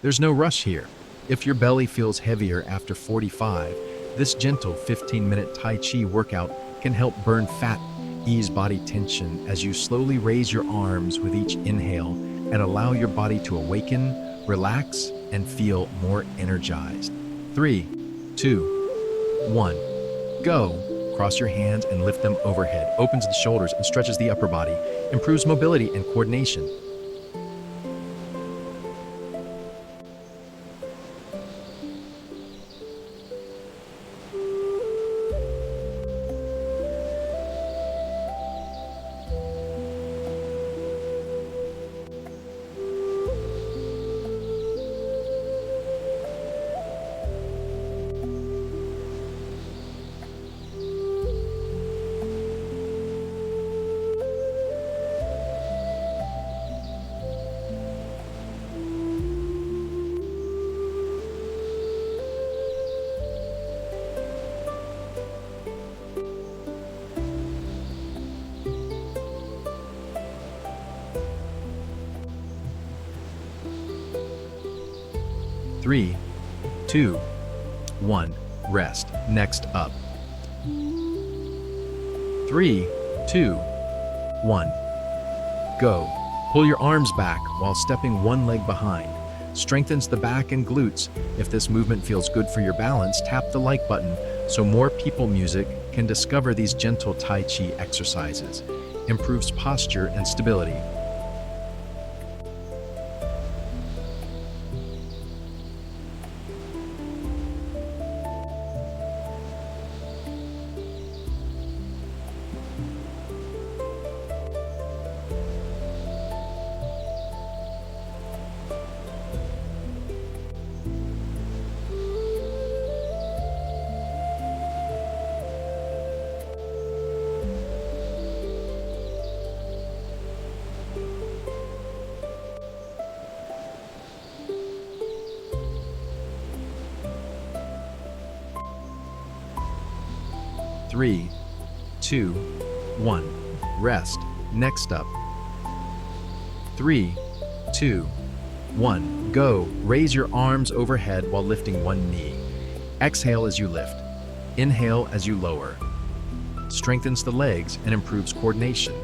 There's no rush here. If your belly feels heavier after 45, this gentle 15-minute Tai Chi workout can help burn fat, ease body tension as you slowly raise your arms with each inhale and allow your body to awaken, relax, and feel more energized. 3, 2, 1, go. Cross your hands and lift them overhead, opens the shoulders and stretches the upper body, improves mobility and coordination. 3, 2, 1, rest. Next up. 3, 2, 1, go. Pull your arms back while stepping one leg behind. Strengthens the back and glutes. If this movement feels good for your balance, tap the like button so more people music can discover these gentle Tai Chi exercises. Improves posture and stability. 3, 2, 1, rest. Next up. 3, 2, 1, go. Raise your arms overhead while lifting one knee. Exhale as you lift. Inhale as you lower. Strengthens the legs and improves coordination.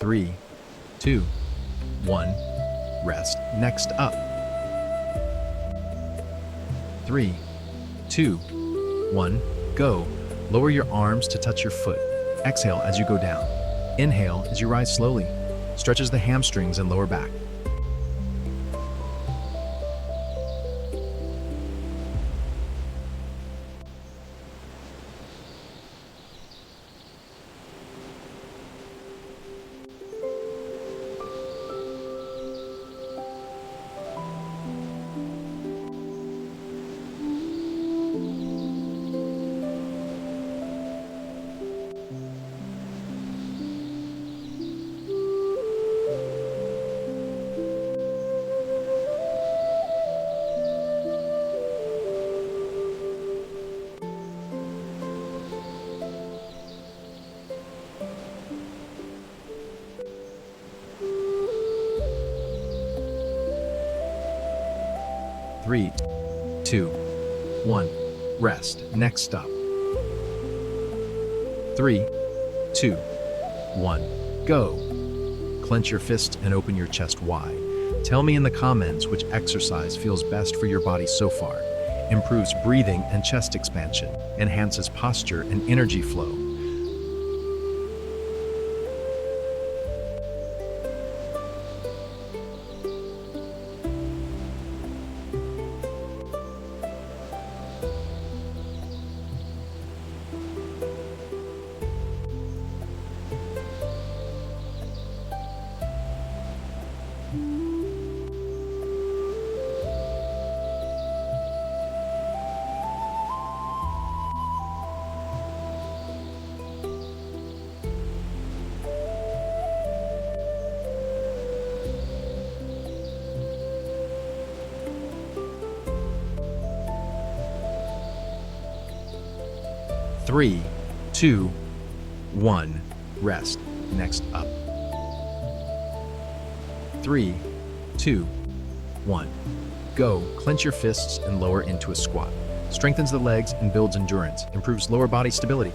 3, 2, 1, rest. Next up. 3, 2, 1, go. Lower your arms to touch your foot. Exhale as you go down. Inhale as you rise slowly. Stretches the hamstrings and lower back. 3, 2, 1, rest. Next up. 3, 2, 1, go. Clench your fist and open your chest wide. Tell me in the comments which exercise feels best for your body so far. Improves breathing and chest expansion, enhances posture and energy flow. 3, 2, 1. Rest. Next up. 3, 2, 1. Go. Clench your fists and lower into a squat. Strengthens the legs and builds endurance. Improves lower body stability.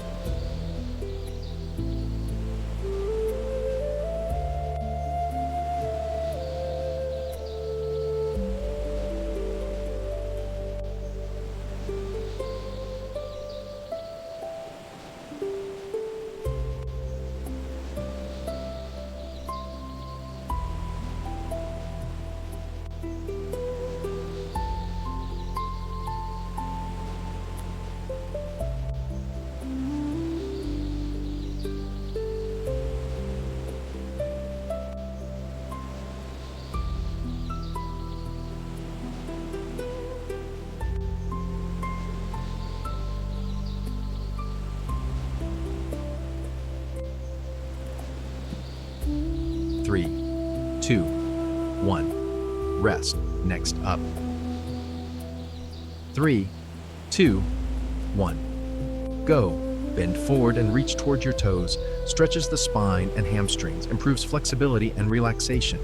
3, 2, 1. Rest. Next up. 3, 2, 1. Go. Bend forward and reach towards your toes. Stretches the spine and hamstrings. Improves flexibility and relaxation.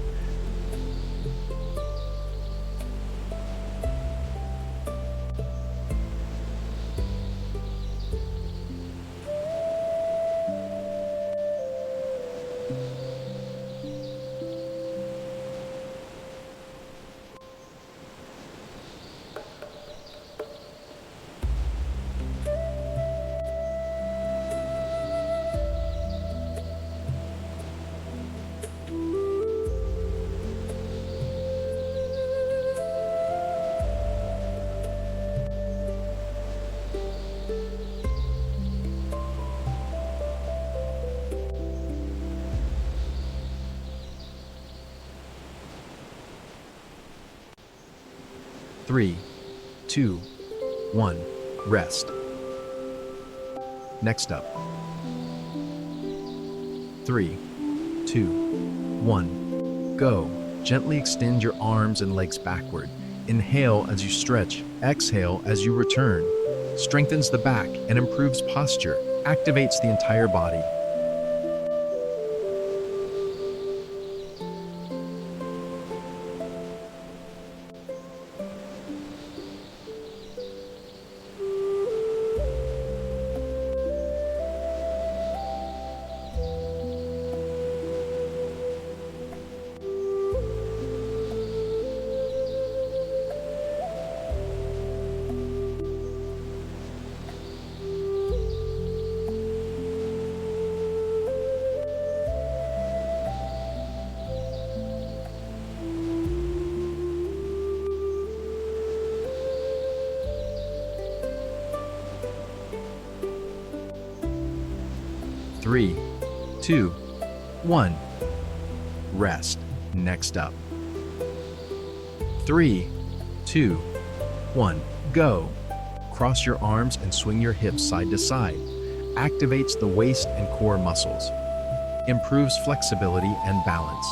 3, 2, 1. Rest. Next up. 3, 2, 1. Go. Gently extend your arms and legs backward. Inhale as you stretch. Exhale as you return. Strengthens the back and improves posture. Activates the entire body. 3, 2, 1. Rest. Next up. 3, 2, 1. Go. Cross your arms and swing your hips side to side. Activates the waist and core muscles. Improves flexibility and balance.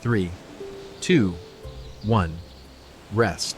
3, 2, 1. Rest.